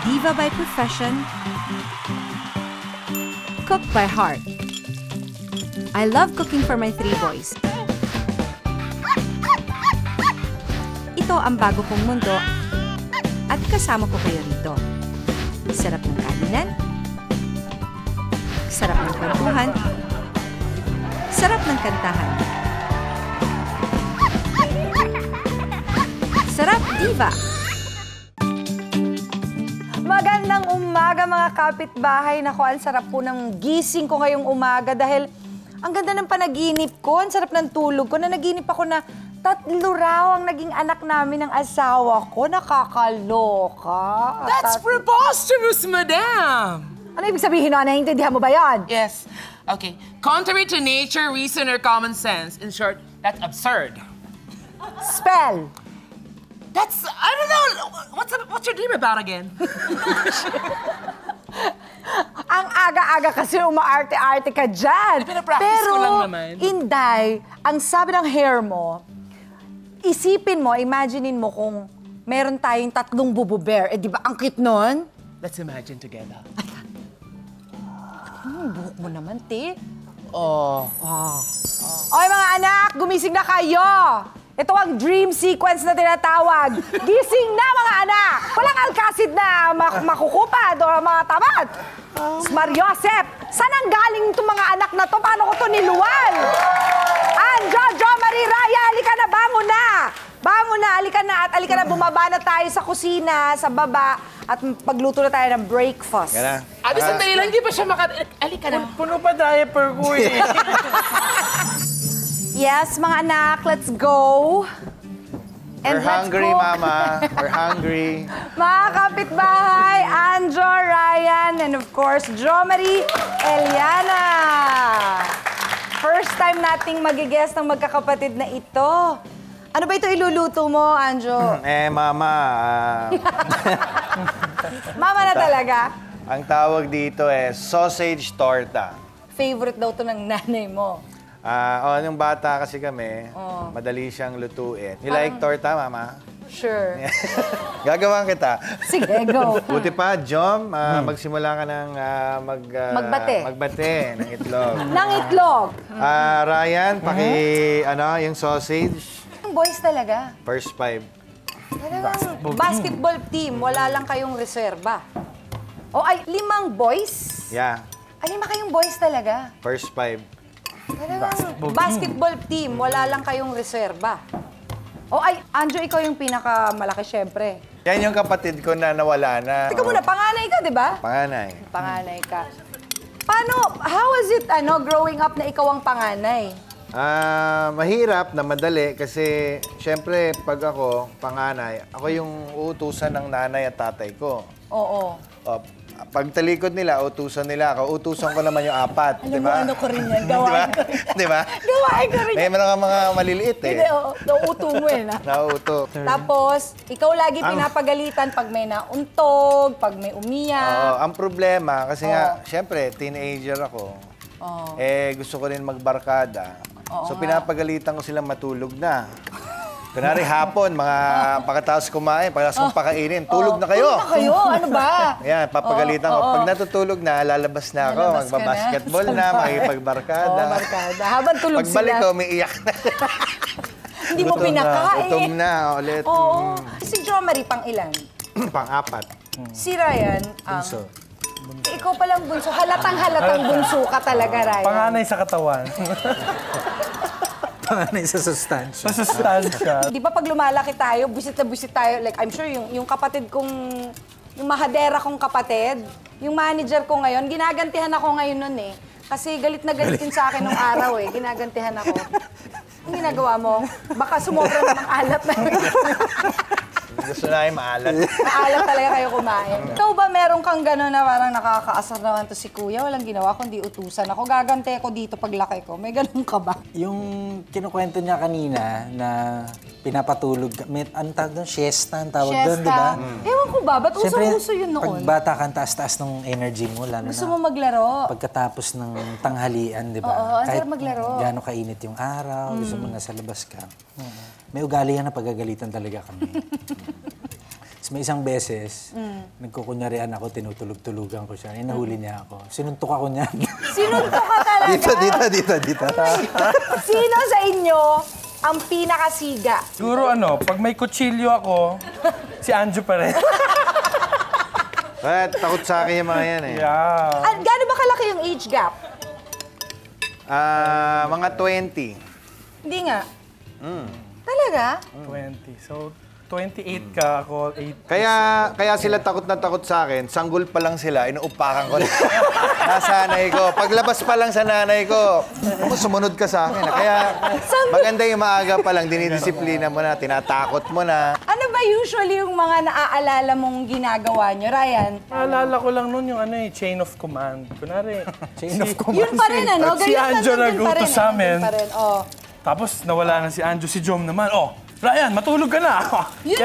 Diva by profession, cook by heart. I love cooking for my 3 boys. Ito ang bago kong mundo at kasama ko kayo rito. Sarap ng kainan, sarap ng kwentuhan, sarap ng kantahan. Sarap Diva! Magandang umaga mga kapitbahay. Naku, ang sarap po ng gising ko ngayong umaga dahil ang ganda ng panaginip ko, ang sarap ng tulog ko. Nanaginip ako na 3 raw ang naging anak namin ng asawa ko. Nakakaloka. That's preposterous, madam! Ano ibig sabihin nun? Naiintindihan mo ba yan? Yes. Okay. Contrary to nature, reason, or common sense. In short, that's absurd. Spell. That's, I don't know, what's your dream about again? Ang aga-aga kasi umaarte-arte ka dyan. Pinapractice ko lang naman. Inday, ang sabi ng hair mo, isipin mo, imaginein mo kung meron tayong 3 bubu bear. Eh, di ba ang cute nun? Let's imagine together. Buhok mo naman, te. Oh. Oy, mga anak, gumising na kayo! Ito ang dream sequence na tinatawag. Gising na, mga anak! Walang alkasid na makukupad o mga tamad. Mariosep, saan ang galing itong mga anak na to? Paano ko to niluwal? Jojo, Marie, Raya, halika na, bangon na! Bangon na, halika na, at halika na, bumaba na tayo sa kusina, sa baba, at pagluto na tayo ng breakfast. Yan na. Ate, sandali lang, hindi pa siya Halika na. Puno pa diaper ko eh. Yes, mga anak, let's go. We're hungry, cook. Mama. We're hungry. Mga kapitbahay, Anjo, Ryan, and of course, Jo Marie, Eliana. First time nating magigest ng magkakapatid na ito. Ano ba ito iluluto mo, Anjo? Mama. Mama na talaga. Ang tawag dito sausage torta. Favorite daw to ng nanay mo. Nung bata kasi kami, madali siyang lutuin. You like torta, Mama? Sure. Gagawan kita. Sige, go. Buti pa, Jom, magsimula ka ng magbate ng itlog. Nang itlog. Ryan, yung sausage. Boys talaga. First 5. Basketball team, wala lang kayong reserba. O ay, 5 boys? Yeah. Ay, 5 kayong boys talaga. First 5. Basketball team, wala lang kayong reserba. O ay, Anjo, ikaw yung pinakamalaki, syempre. Yan yung kapatid ko na nawala na. Teka muna, panganay ka, di ba? Panganay. Panganay ka. Paano, how was it, growing up na ikaw ang panganay? Mahirap na madali kasi syempre pag ako panganay, ako yung uutusan ng nanay at tatay ko. Oo. Pag talikod nila, utusan nila ako. Utusan ko naman yung 4, di ba? Ano ko rin yan, gawain ko rin. Di ba? Gawain ko rin. May mga maliliit eh. Hindi, nauuto mo na. Nauuto. Tapos, ikaw lagi pinapagalitan pag may nauntog, pag may umiyak. Ang problema, kasi nga, syempre, teenager ako. Gusto ko rin magbarkada. So, pinapagalitan ko silang matulog na. Kunwari hapon, pagkatapos kumain, pagkatapos kong pakainin, tulog na kayo. Tulog na kayo? Ano ba? Yan, papagalitan ko. Pag natutulog na, lalabas na ako. Magbabasketball na, makipagbarkada. Barkada. Habang tulog sila. Pagbalik ko, umiiyak na. Hindi mo pinakain. Gutom na ulit. Oo. Si Jo Marie, pang ilan? Pang-4. Si Ryan, bunso. Ikaw palang bunso. Halatang bunso ka talaga, Ryan. Panganay sa katawan. Panganay sa sustansya. Sa sustansya. Di ba pag lumalaki tayo, busit na busit tayo, like I'm sure yung kapatid kong, yung mahadera kong kapatid, yung manager ko ngayon, ginagantihan ako ngayon nun eh. Kasi galit na galit din sa akin nung araw eh, ginagantihan ako. Ang ginagawa mo, baka sumobra namang alat na Gusto na yung maalat. Maalat talaga kayo kumain. Ikaw ba meron kang gano'n na parang nakakaasar naman to si Kuya? Walang ginawa kundi utusan ako. Gagante ako dito paglaki ko. May gano'n ka ba? Yung kinukwento niya kanina na pinapatulog, ang tawag doon, siesta ang tawag doon, di ba? Ewan ko ba, ba't uso-uso yun noon? Pag bata ka, taas-taas ng energy mo, lalo Gusto na mo maglaro? pagkatapos ng tanghalian, di ba? Oo, ang sarap maglaro. Gaano kainit yung araw, gusto mo nasa labas ka. May ugali yan na pagagalitan talaga kami. Tapos may isang beses, nagkukunyarian ako, tinutulog-tulugan ko siya. Eh, nahuli niya ako. Sinuntok ako niyan. Sinuntok ka talaga? Dito. Sino sa inyo ang pinakasiga? Siguro pag may kutsilyo ako, si Anjo pa rin. Takot sa akin yung mga yan eh. Yeah. At gaano ba kalaki yung age gap? Mga 20. Hindi nga. Talaga? 20. So, 28 ka, ako 8. Kaya sila takot na takot sa akin. Sanggol pa lang sila, inuupakan ko na. Nasanay ko. Paglabas pa lang sa nanay ko, sumunod ka sa akin. Kaya maganda yung maaga pa lang, dinidisiplina mo na, tinatakot mo na. Ano ba usually yung mga naaalala mong ginagawa nyo, Ryan? Naalala ko lang nun yung chain of command. Kunwari, Chain of command. Yun pa rin, ano? Si Anjo nagutos sa amin. Oh. Tapos nawala na si Anjo, si Jom naman. Ryan, matulog ka na! Yun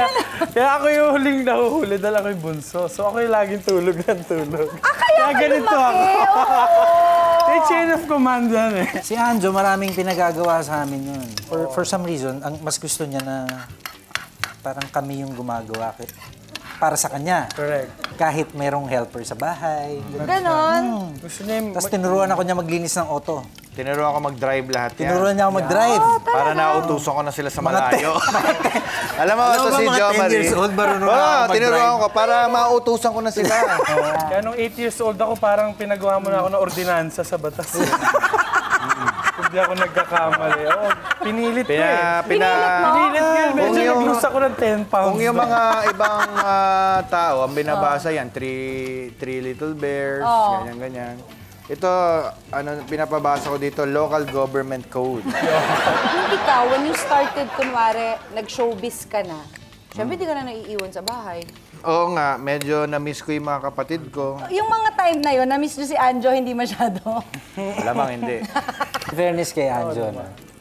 kaya ako yung huling nahuhuli dahil ako yung bunso. So ako yung laging tulog ng tulog. Kaya ka ganito lumaki! ako. Oh. May chain of command yan eh. Si Anjo, maraming pinagagawa sa amin yun. For some reason, ang mas gusto niya na parang kami yung gumagawa para sa kanya. Correct. Kahit merong helper sa bahay. Ganon. Gusto niya yung... Tapos tinuruan ako niya maglinis ng auto. Tinuruan ako mag-drive lahat yan. Tinuruan niya ako mag-drive. Para nautusan ko na sila sa malayo. Alam mo, ito si mga Jo 10 Marie. years old, marunong na ako mag-drive. Tinuruan ko para mautusan ko na sila. Kaya nung 8 years old ako, parang pinagawa mo na ako ng ordinansa sa batas. Hindi ako nagkakamali. Pinilit ko eh. Pinilit ko yun. Medyo nag-lose ako ng 10 pounds. Kung yung mga ibang tao, ang binabasa yan, three little bears, ganyan. Ito, pinapabasa ko dito, local government code. Yung ikaw, when you started, kunwari, nag-showbiz ka na, syempre di ka na naiiwan sa bahay. Oo nga, medyo na-miss ko yung mga kapatid ko. Yung mga time na yun, na-miss nyo si Anjo, hindi masyado. Malamang hindi. In fairness kay Anjo,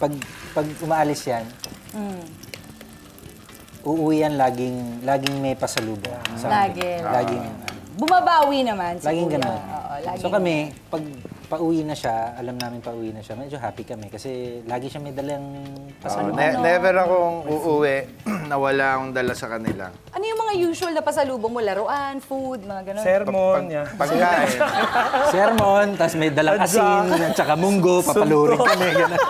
pag umaalis yan, uuwi yan laging may pasalubong. Laging. Bumabawi naman. Laging siguro. ganun. Oo, laging. So kami, pag pauwi na siya, alam namin pauwi na siya, medyo happy kami kasi lagi siya may dalang pasalubong. Never akong uuwi na wala akong dala sa kanila. Ano yung mga usual na pasalubong mo? Laruan, food, mga ganun? Sermon, yeah. Pagkain. Sermon, tapos may dalang asin, at saka munggo, papalurin kami. Ganun.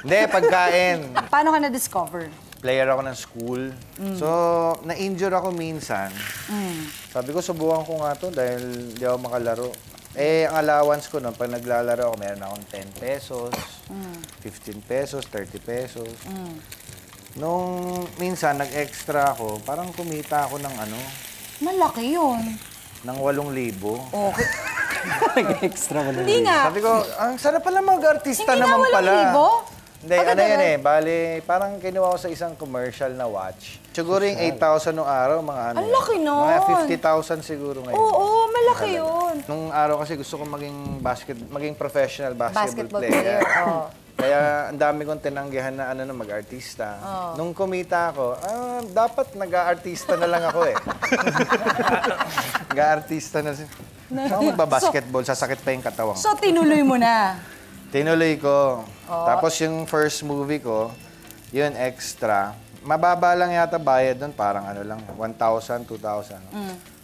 Hindi, pagkain. Paano ka na-discover? Player ako ng school. So, na-injure ako minsan. Sabi ko, subukan ko nga to dahil hindi ako makalaro. Ang allowance ko noon, pag naglalaro ako, meron akong 10 pesos, 15 pesos, 30 pesos. Nung minsan, nag-extra ako, parang kumita ako ng Malaki yun. ng 8,000. Okay. Extra mo Hindi nga. Sabi ko, ang sarap pala mag-artista Hindi naman na pala. 8,000? Hindi, yan eh. Bali, parang kinuha ko sa isang commercial na watch. Siguro yung 8,000 nung araw, mga Ang laki nun. Mga 50,000 siguro ngayon. Oo, malaki yun. Nung araw kasi gusto ko maging professional basketball, Basketball player. Oo. Kaya ang dami kong tinanggihan na mag-artista. Nung kumita ako, dapat nag-aartista na lang ako eh. Nag-aartista na. Ako magbabasketball, sasakit pa yung katawan. So, tinuloy mo na. Tinuloy ko. Tapos yung first movie ko, yun extra. Mababa lang yata bayad doon, parang 1,000, 2,000.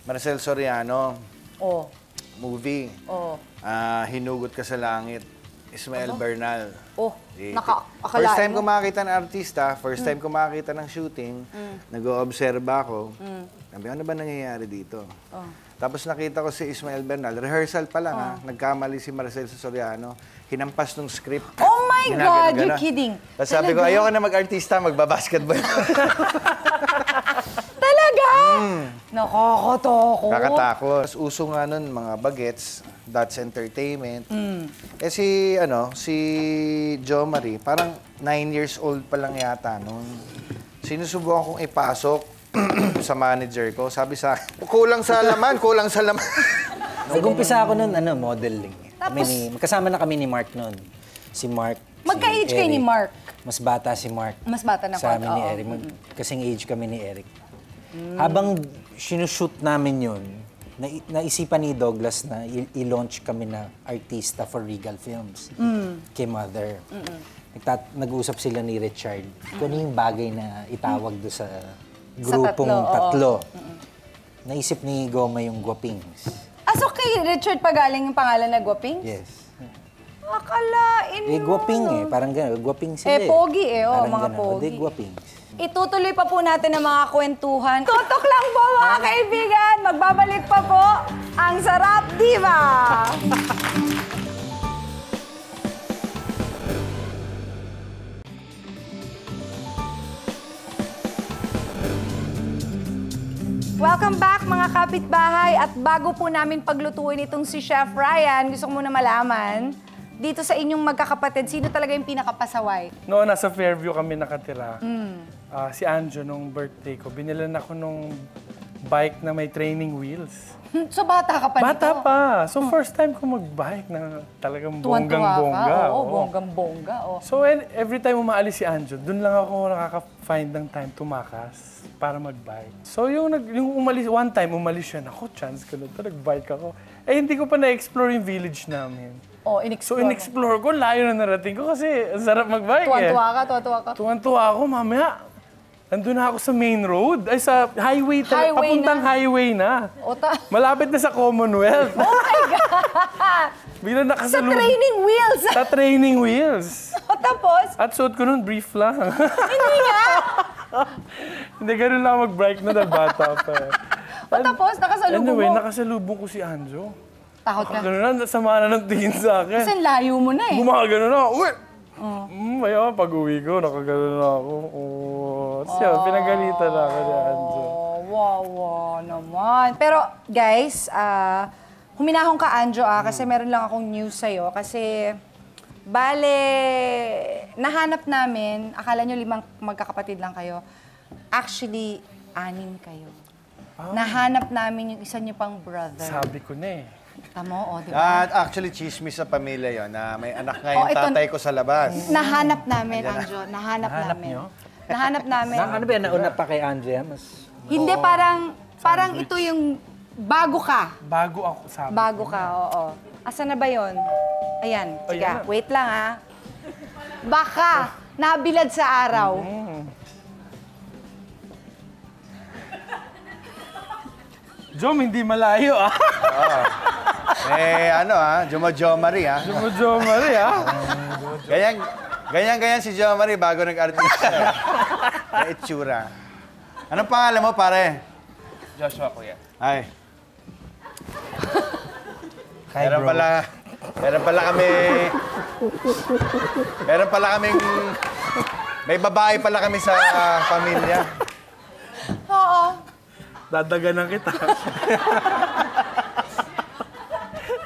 Marcel Soriano, movie. Hinugot Ka sa Langit. Ismael Bernal. Nakakalain First time mo. ko makakita ng artista, first time ko makakita ng shooting, nag-oobserba ako. Sabi, ano ba nangyayari dito? Tapos nakita ko si Ismael Bernal, rehearsal pa lang nagkamali si Marcel Soriano, hinampas nung script. Oh my God, you're Ginagano. kidding. Tapos sabi ko, ayoko na mag-artista, magbabasketball. Talaga? Nakakatakot. Kakatakot. Tapos uso nga nun, mga bagets, That's Entertainment. Si Jo Marie, parang 9 years old pa lang yata noon. Sinusubukan kong ipasok sa manager ko. Sabi sa akin, kulang sa laman. Nag-umpisa ako nun, modeling. Magkasama na kami ni Mark nun. Si Mark. Magka-age kayo ni Mark? Mas bata si Mark. Mas bata na sa Mark, amin ni oo. Eric. Kasing age kami ni Eric. Habang sinushoot namin yun, naisipan ni Douglas na i-launch kami na artista for Regal Films. Kay Mother. Nag-uusap sila ni Richard kung ano yung bagay na itawag doon grupong tatlo, oo. tatlo. Naisip ni Goma yung Guapings. So kay Richard pa galing yung pangalan na Guapings? Yes. Akalain mo. Guaping parang gano'n. Guaping sila pogi Parang mga ganun. pogi. Guapings. Itutuloy pa po natin ang mga kwentuhan. Tutok lang po mga kaibigan. Magbabalik pa po ang Sarap Diva. Welcome back mga kapitbahay. At bago po namin paglutuin itong si Chef Ryan, gusto ko muna malaman, dito sa inyong magkakapatid, sino talaga yung pinakapasaway? Noon, nasa Fairview kami nakatira. Si Anjo, nung birthday ko, binilan ako nung bike na may training wheels. So bata ka pa nito? Bata pa. So first time ko mag-bike na talagang Tuwan-tuwa bonggang-bongga. ka. Oo, oo. bonggang-bongga. Oo. So every time umaalis si Anjo, dun lang ako nakaka-find ng time tumakas para mag-bike. So yung umalis, one time umalis siya, naku, chance ko na ito, nag-bike ako. Eh hindi ko pa na-explore yung village namin. Oh, So in-explore ko, layo na narating ko kasi ang sarap mag-bike Tuwan-tuwa ka. Tuwan-tuwa ako, mamaya. Nandun na ako sa main road, ay sa highway, Highway papuntang na. highway na. Ota. Malapit na sa Commonwealth. Oh my God! Biglang Sa nakasalubong. training wheels! Sa training wheels. O tapos, At suot ko nun, brief lang. hindi nga! Hindi, ganun lang mag-bike na dahil bata pa. O tapos, nakasalubong Anyway, mo. nakasalubong ko si Anjo. Takot ka. Ganun na, sama na ng tingin sa akin. Kasi layo mo na eh. Gumagano na, uwi! Maya, pag-uwi ko, nakagano na ako. Siya, pinagalitan na ako ni Anjo. Wow naman. Pero guys, huminahon ka Anjo kasi meron lang akong news sa'yo. Kasi, nahanap namin, akala nyo 5 magkakapatid lang kayo. Actually, 6 kayo. Nahanap namin yung isa nyo pang brother. Sabi ko na eh. Tamo, di ba? At actually, chismis sa pamilya yon na may anak nga yung ito- tatay ko sa labas. Nahanap namin, Anjo. Nahanap namin. nyo? Nahanap namin. Ano ba yan? Nauna pa kay Andrea? Hindi, parang ito yung bago ka. Bago ako, sabi Bago ko. ka, oo. Asa na ba yon? Ayan, sige. Ayan. Wait lang, ha. Baka, nabilad sa araw. Jom, hindi malayo ah. Jo Marie, ha? Jom, Marie ah. Ganyan si Jo Marie bago nag-artista. Na itsura. Anong pangalan mo, pare? Joshua, kuya. Ay. Hi, Meron bro. pala kaming, may babae pala kami sa pamilya. Oo. Dadaganan kita.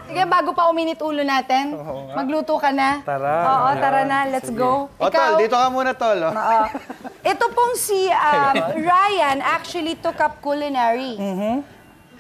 Sige, bago pa uminit ulo natin, magluto ka na. Tara. Oo, tara na. Let's go. O, tol, dito ka muna, tol. Oh. Oo. Ito pong si Ryan actually took up culinary.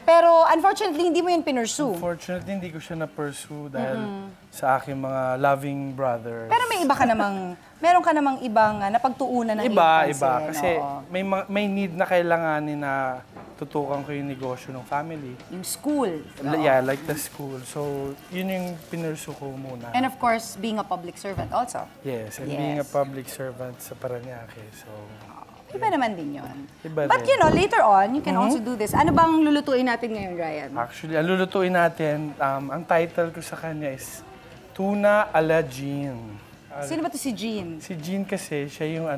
Pero unfortunately, hindi mo yun pinursue. Fortunately, hindi ko siya na-pursue dahil sa aking mga loving brothers. Pero may iba ka namang, meron ka namang ibang napagtuunan ng iyong Iba. pansin, Kasi oo. may need na kailanganin na tutukan ko yung negosyo ng family. Yung school. Yeah, like the school. So, yun yung pinursu ko muna. And of course, being a public servant also. Yes, and Yes. being a public servant sa Parañaque. So, Iba naman din yun. Iba But din. you know, later on, you can also do this. Ano bang lulutuin natin ngayon, Ryan? actually, ang lulutuin natin, ang title ko sa kanya is Tuna a la Jean. Sino ba to si Jean? Si Jean kasi, siya yung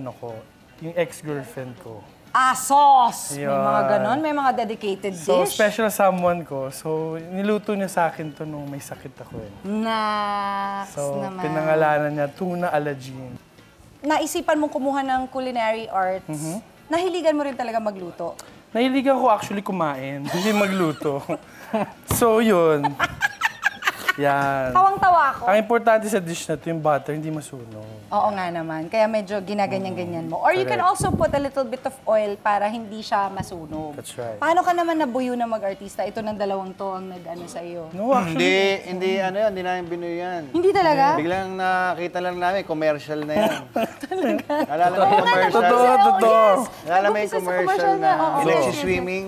yung ex-girlfriend ko. Sauce! May Yun. mga ganon, may mga dedicated So, dish. special someone ko. So, niluto niya sa akin to nung may sakit ako eh. Naks So, naman. pinangalanan niya Tuna a la Jean. Naisipan mong kumuha ng culinary arts. Nahiligan mo rin talaga magluto. Nahiligan ko actually kumain, hindi magluto. So, yun. Yan. Tawang-tawa ako. Ang importante sa dish na to, yung butter, hindi masunog. Oo nga naman. Kaya medyo ginaganyan-ganyan mo. Or you can Correct. also put a little bit of oil para hindi siya masunog. That's right. Paano ka naman nabuyo na mag-artista? Ito ng dalawang to ang nag-ano sa iyo. No, actually. Hindi namin binuy yan. Hindi talaga? Biglang nakita lang namin, commercial na yan. Alala mo yung commercial? Totoo. Alala mo yung Nag-umpisa sa commercial na oo. yung nagsiswimming?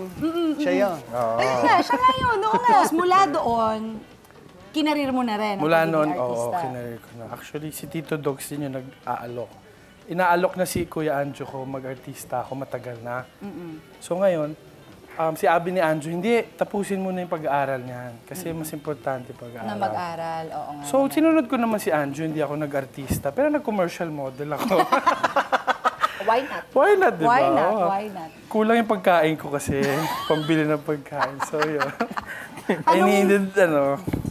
Siya yun. Ayun nga, siya nga yun. Oo nga. Mula doon, kinarir mo na rin. ang Mula pagiging noon, artista. kinarir ko na. Actually, si Tito Dogs din yung nag-aalok. inaalok na si Kuya Anjo ko, mag-artista ako, matagal na. So ngayon, si Abby ni Anjo, hindi, tapusin mo na yung pag-aaral niyan. Kasi mas importante pag-aaral. Na mag-aral, oo nga. So, sinunod ko naman si Anjo, hindi ako nag-artista. Pero nag-commercial model ako. Why not? Why not, di ba? Why not? Oo. Why not? Kulang yung pagkain ko kasi, pambili ng pagkain. So, yun. I needed,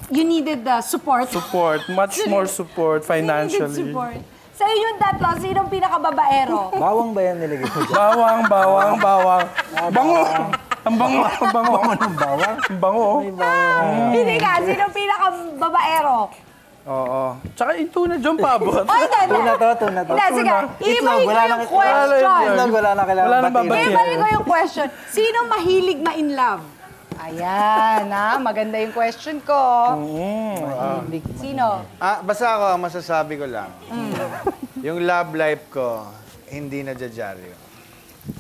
You needed the support. support. Much more support You needed financially. support. Sa inyong tatlo, sinong pinakababaero? Bawang ba yan nilagay mo dyan? Bawang. Bango! Ang bango. Bango ng bawang? Ang bango. Hindi ka, sinong pinakababaero? Oo. Tsaka yung tuna dyan paabot. Ay, hindi. Tuna to. Hindi, sige. Iibalik ko wala yung nang- question. Itlog, wala na kailangan Wala nang batiin. babatiin. Iibalik ko yung question. Sino mahilig ma-in love? Ayan, maganda yung question ko. Mahilig. Sino? Basta ako, ang masasabi ko lang, yung love life ko, hindi na dyaryo.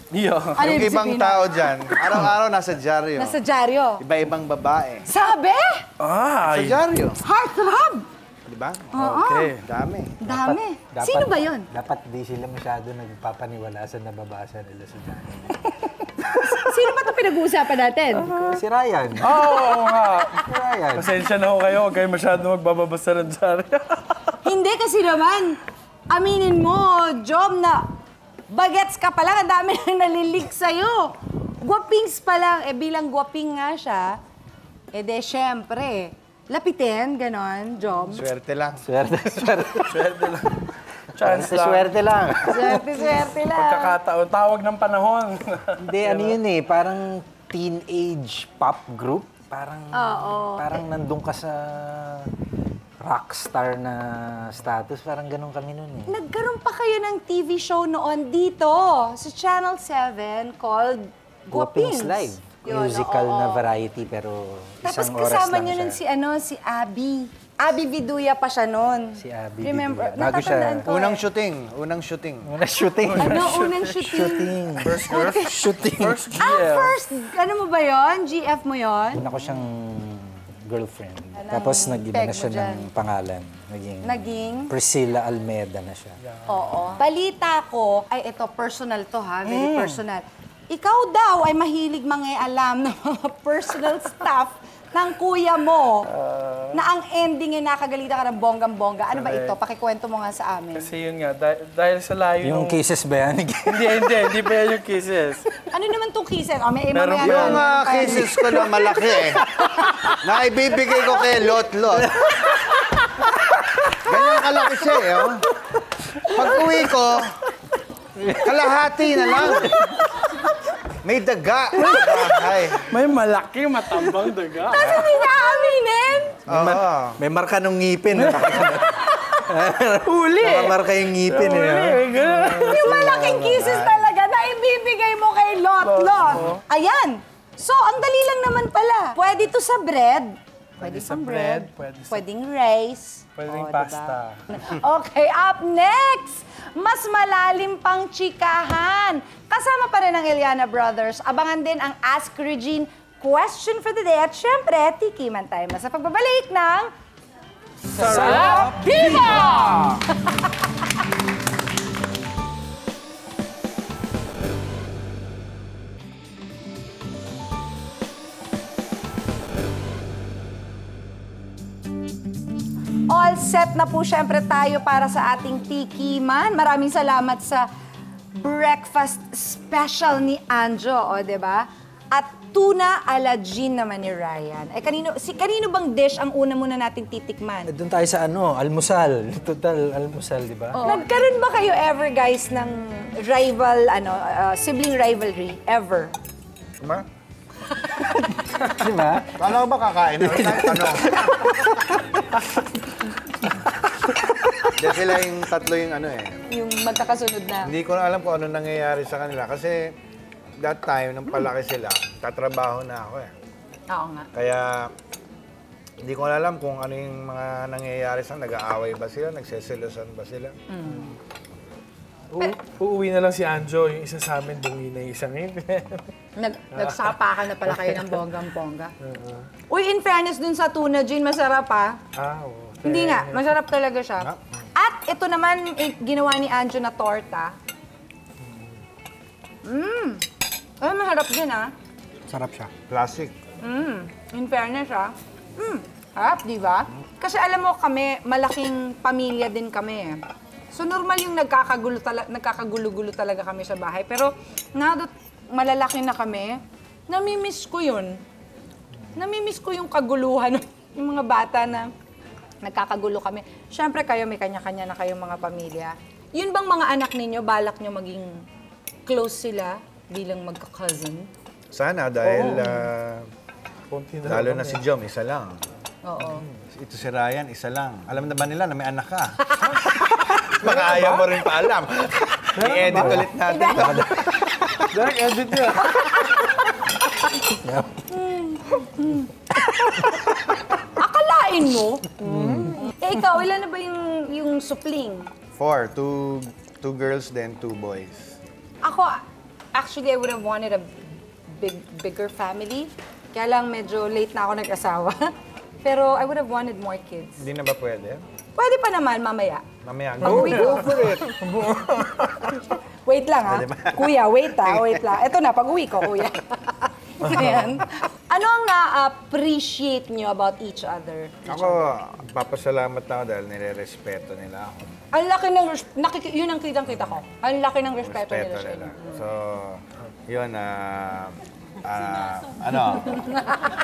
Iyo. Ano Yung yung ibang disiplina? tao dyan, araw-araw nasa dyaryo. Nasa dyaryo. Iba-ibang babae. Sabi? Sa dyaryo. Heartthrob. Di ba? Okay. Dami. Dami. Sino ba yun? Dapat di sila masyado nagpapaniwala sa nababasa nila sa dyan. Sino ba ito pinag-uusapan natin? Si Ryan. Oo nga. Si Ryan. Pasensya na ho kayo, huwag kayo masyado magbababasa ng dyaryo. Hindi kasi naman, aminin mo, Jom, na bagets ka pa lang, ang dami nang nalilig sa'yo. Guwapings pa lang, bilang guwaping nga siya, syempre, lapitin, ganon, Jom. Swerte lang. Swerte lang. Chance lang. Swerte lang. Swerte lang. Pagkakataon, tawag ng panahon. Hindi, ano yun parang teenage pop group. Parang nandun ka sa rockstar na status. Parang ganun kami nun Nagkaroon pa kayo ng TV show noon dito sa Channel 7 called Guwapings. Guwapings Live. Yun, Musical oo. na variety pero Tapos isang oras kasama lang niyo siya. nun si Abby. Abby Viduya pa siya noon. Si Abby Remember? Viduya. Bago siya- Natatandaan ko Unang eh. shooting. Unang shooting. Unang shooting? First GL. First, ano mo ba yon? GF mo yon? Una ko siyang girlfriend. Tapos nag-iba peg na mo siya dyan? ng pangalan. Naging? Priscilla Almeida na siya. Oo. Balita ko, ay ito, personal to ha, very personal. Ikaw daw ay mahilig mangialam ng mga personal stuff ng kuya mo na ang ending ay nakagalitan ka ng bonggang-bongga. Ano ba ito? Pakikwento mo nga sa amin. Kasi yun nga, dahil sa layo Yung nung... cases ba yan? Hindi pa yan yung kisses. Ano naman itong kisses? Oh, may Meron mamaya ba? Yung meron pa yan. cases ko na malaki na ibibigay ko kay Lot-Lot. Ganyan kalaki siya Pag-uwi ko, kalahati na lang. May daga sa bahay. May malaki, matambang daga. Tapos hindi niya aminin. Oo. May marka nung ngipin. Huli! Marka yung ngipin. Yung malaking kisses talaga na ibibigay mo kay Lot-Lot. Ayan. So, ang dali lang naman pala. Pwede to sa bread. Pwede sa bread. Pwedeng rice. Pwedeng Oh, pasta. diba? Okay, up next! Mas malalim pang chikahan. Kasama pa rin ang Iliana Brothers. Abangan din ang Ask Regine Question for the Day. At syempre, tikiman tayo na sa pagbabalik ng... Sarap Diva! All set na po syempre tayo para sa ating tikiman. Maraming salamat sa breakfast special ni Anjo, diba? At tuna ala gin naman ni Ryan. Kanino bang dish ang una muna nating titikman? Doon tayo sa almusal. Total almusal, di ba? Nagkaroon ba kayo ever, guys, ng rival, sibling rivalry? Ever? Ma? Di ba? Kala ko ba kakain? Hindi sila yung tatlo yung Yung magkakasunod na. Hindi ko na alam kung ano nangyayari sa kanila. Kasi that time, nung palaki sila, tatrabaho na ako Oo nga. Kaya hindi ko na alam kung ano yung mga nangyayari sa nag-aaway ba sila, nagseselosan ba sila. Uuwi na lang si Anjo, yung isa sa amin, bungi na yung isang ngipin. Nagsapakan na pala kayo ng bonggang-bongga. Uy, in fairness dun sa tuna gin, masarap Oo. Hindi nga, masarap talaga siya. At ito naman, ginawa ni Anjo na torta. Ay, maharap din, ah. Sarap siya. Classic. In fairness, ah. Harap, di ba? Kasi alam mo kami, malaking pamilya din kami, eh. So, normal yung nagkakagulo-gulo talaga kami sa bahay. Pero, now that malalaki na kami, namimiss ko yun. Namimiss ko yung kaguluhan ng mga bata na nagkakagulo kami. Siyempre, kayo may kanya-kanya na kayong mga pamilya. Yun bang mga anak ninyo, balak nyo maging close sila bilang magka-cousin? Sana dahil lalo na si Jom, isa lang. Oo. Ito si Ryan, isa lang. Alam na ba nila na may anak ka? Baka ayaw mo rin paalam. I-edit ulit natin. Direct edit niya. Akalain mo? Eh, ikaw, ilan na ba yung supling? 4. Two girls, then 2 boys. Ako, actually, I would have wanted a bigger family. Kaya lang medyo late na ako nag-asawa. Pero I would have wanted more kids. Hindi na ba pwede? Pwede pa naman, mamaya. Mamaya, Go for it. Wait lang, ha? Pwede ba? Kuya, wait lang. Ito na, pag-uwi ko, kuya. Ayan. Ano ang na-appreciate nyo about each other? Ako, papasalamat na ako dahil nire-respeto nila ako. Ang laki ng yun ang kitang-kita ko. Ang laki ng respeto nila sa inyo. So, yun,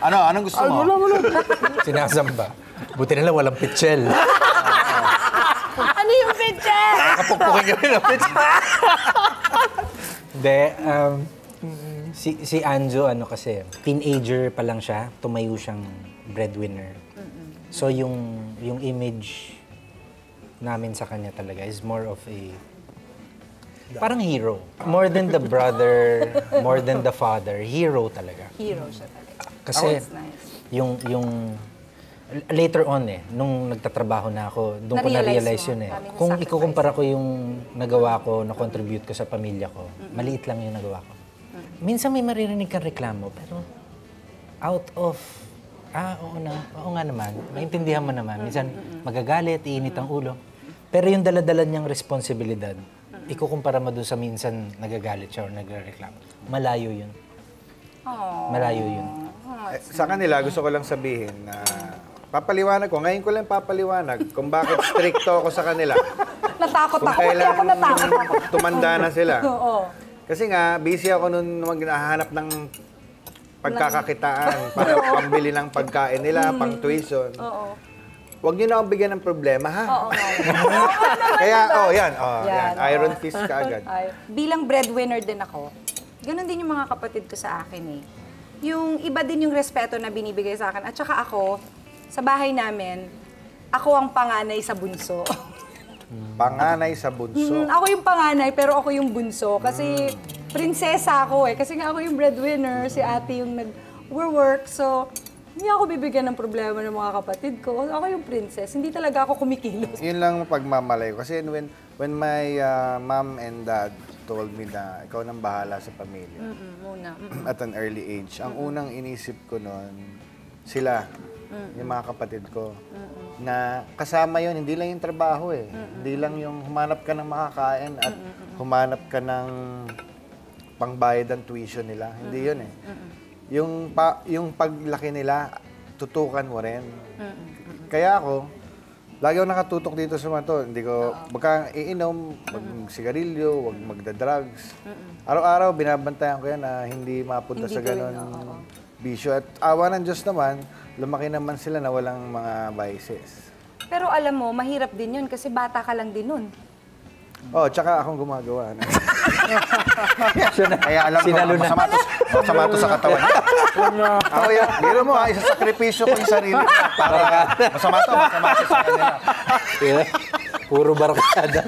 anong gusto mo? Sinasamba. Buti nila walang pitchel. Ano yung picture? Kapukpukin kami ng pitchel. Hindi, si Anjo, kasi, teenager pa lang siya, tumayo siyang breadwinner. So, yung image namin sa kanya talaga is more of a parang hero. More than the brother, more than the father, hero talaga. Hero siya talaga. Kasi That's nice. yung later on nung nagtatrabaho na ako, doon ko na-realize yun Kung ikukumpara ko yung nagawa ko, na-contribute ko sa pamilya ko, maliit lang yung nagawa ko. Minsan may maririnig kang reklamo, pero out of, oo nga naman, maintindihan mo naman. Minsan magagalit, iinit ang ulo. Pero yung dala-dala niyang responsibilidad, ikukumpara mo doon sa minsan nagagalit siya o nagrereklamo. Malayo yun. Malayo yun. Sa kanila, gusto ko lang sabihin na papaliwanag ko. Ngayon ko lang papaliwanag kung bakit stricto ako sa kanila. Natakot Kung ako. Pati ako natakot. tumanda na sila. Oo. Kasi nga, busy ako nun maghahanap ng pagkakakitaan para pambili ng pagkain nila, pang tuition. Oo. Huwag niyo na akong bigyan ng problema, ha? Oo nga. Kaya, yan. Yan, Iron fist ka agad. Bilang breadwinner din ako, ganun din yung mga kapatid ko sa akin eh. Yung iba din yung respeto na binibigay sa akin. At saka ako, sa bahay namin, ako ang panganay sa bunso. Panganay sa bunso. Ako yung panganay, pero ako yung bunso. Kasi prinsesa ako eh. Kasi nga ako yung breadwinner, si ate yung nag-work. So, hindi ako bibigyan ng problema ng mga kapatid ko. Ako yung princess. Hindi talaga ako kumikilos. Yun lang pagmamalay ko. Kasi when my mom and dad told me na ikaw nang bahala sa pamilya at an early age, ang unang inisip ko noon, sila, yung mga kapatid ko, na kasama yun, hindi lang yung trabaho eh. Hindi lang yung humanap ka ng makakain at humanap ka ng pangbayad ng tuition nila. Hindi yun eh. Yung paglaki nila, tutukan mo rin. Kaya ako, lagi ako nakatutok dito sa mga to. Hindi ko, baka iinom, mag-sigarilyo, wag magda-drugs. Araw-araw, binabantayan ko yan na hindi mapunta sa ganon bisyo. At awa ng Diyos naman, lumaki naman sila na walang mga vices. Pero alam mo, mahirap din yun kasi bata ka lang din nun. Oh, tsaka akong gumagawa. Kaya alam ko, masama to sa katawan. Ako yan, biro mo ha, isasakripisyo ko yung sarili ko para masama to sa kanila. Puro barkada.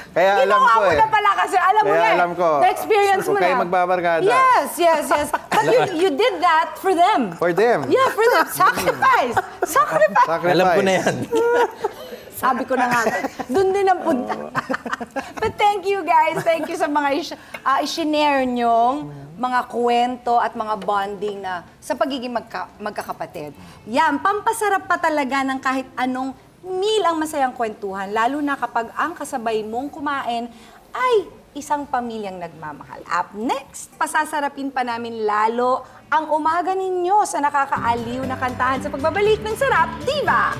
Kaya alam ko Ginawa mo na pala kasi alam mo Kaya na alam ko. Na-experience mo Huwag na. kayo magbabarkada. Yes. But you did that for them. For them. Yeah, for them. Sacrifice. Alam ko na yan. Sabi ko na nga, doon din ang punta. But thank you guys. Thank you sa mga i-share nyong mga kwento at mga bonding na sa pagiging magkakapatid. Yan, pampasarap pa talaga ng kahit anong meal ang masayang kwentuhan, lalo na kapag ang kasabay mong kumain ay isang pamilyang nagmamahal. Up next, pasasarapin pa namin lalo ang umaga ninyo sa nakakaaliw na kantahan sa pagbabalik ng Sarap Diva!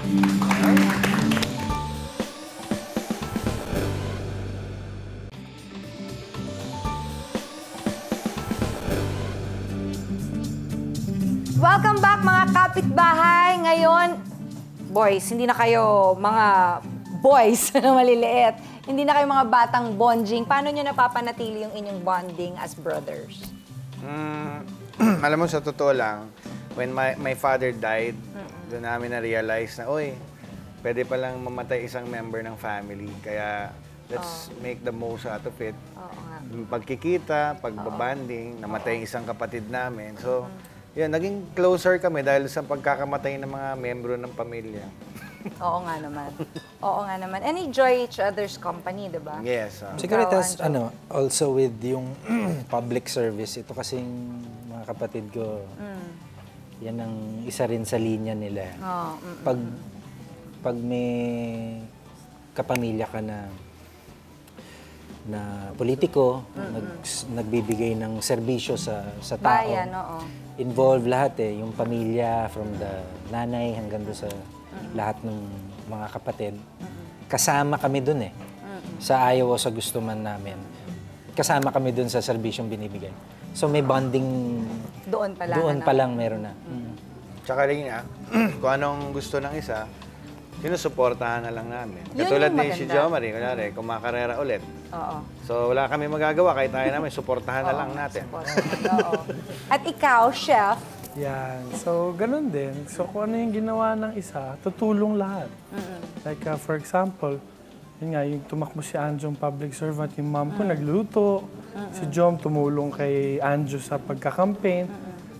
Welcome back mga kapitbahay! Ngayon, boys, hindi na kayo mga boys na maliliit. Hindi na kayo mga batang bonding. Paano nyo napapanatili yung inyong bonding as brothers? Alam mo, sa totoo lang, when my father died, doon namin na-realize na, oy, pwede palang mamatay isang member ng family. Kaya, let's make the most out of it. Pagkikita, pagbabanding, namatay isang kapatid namin. So, yun, naging closer kami dahil sa pagkakamatay ng mga membro ng pamilya. Oo nga naman. Oo nga naman. And enjoy each other's company, di ba? Yes. Siguro tas, also with yung public service, ito kasing mga kapatid ko, yan ang isa rin sa linya nila. Pag may kapamilya ka na politiko, nagbibigay ng serbisyo sa tao. Bayan, oo. Involve lahat yung pamilya, from the nanay hanggang doon sa lahat ng mga kapatid. Kasama kami dun sa ayaw o sa gusto man namin. Kasama kami dun sa serbisyong binibigay. So may bonding doon pa lang meron na. Tsaka rin kung anong gusto ng isa, sinusuportahan na lang namin. Yun Katulad yung ni si maganda. Jomari, kunyari, kumakarera ulit. Oo. So wala kami magagawa, kahit tayo namin, suportahan na lang natin. Oo. At ikaw, chef, Yan. So, ganun din. So, kung ano yung ginawa ng isa, tutulong lahat. Like, for example, yun nga, yung tumakbo si Anjo public servant, yung mom ko nagluluto, si Jom tumulong kay Anjo sa pagka-campaign.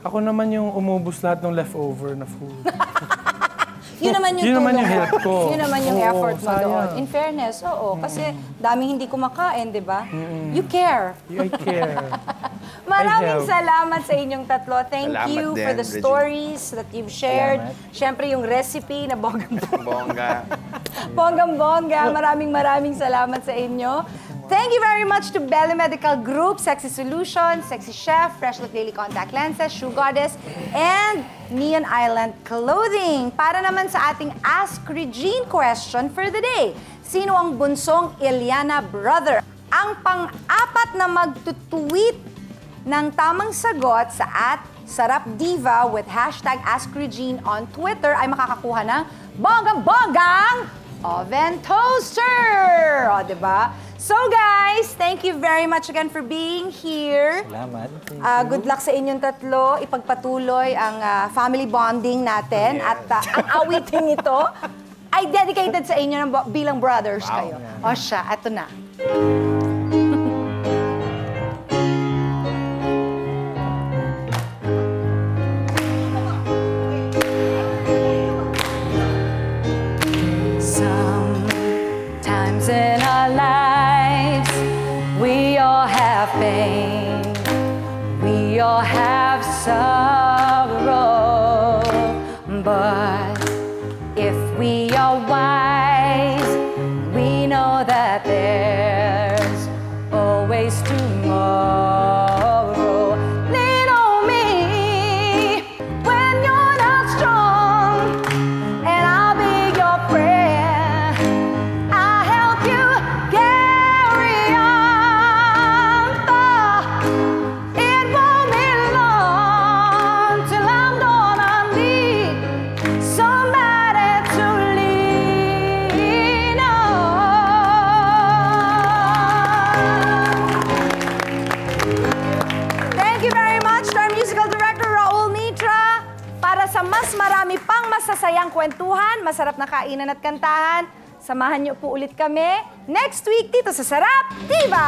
Ako naman yung umubos lahat ng leftover na food. yun naman yung Yun naman tulong yung help ko. Yun naman yung Oo, effort mo sayang. doon. In fairness, oo. Kasi daming hindi kumakain, di ba? You care. I care. Maraming help. salamat sa inyong tatlo. Thank Salamat you din, for the Regine. stories that you've shared. Salamat. Siyempre, yung recipe na Bongga. bonggang-bongga. Maraming salamat sa inyo. Thank you very much to Belle Medical Group, Sexy Solutions, Sexy Chef, Fresh Look Daily Contact Lenses, Shoe Goddess, and Neon Island Clothing. Para naman sa ating Ask Regine question for the day. Sino ang bunsong Iliana brother? Ang pang-apat na magtutweet ng tamang sagot sa @SarapDiva with hashtag AskRegine on Twitter ay makakakuha ng bonggang-bonggang oven toaster! O, diba? So guys, thank you very much again for being here. Salamat. Good luck sa inyong tatlo. Ipagpatuloy ang family bonding natin. At ang awiting ito ay dedicated sa inyo bilang brothers kayo. O siya, eto na. Sometimes in our lives, we all have pain, we all have sorrow, but if we are wise, we know that there's always tomorrow. Lean on me when you're not strong, and I'll be your friend. I'll help you carry on. It won't be long till I'm gonna need somebody to lean on. Thank you very much to our musical director, Raul Mitra. Para sa mas marami pang masasayang kwentuhan, masarap na kainan at kantahan, samahan niyo po ulit kami next week dito sa Sarap Diva!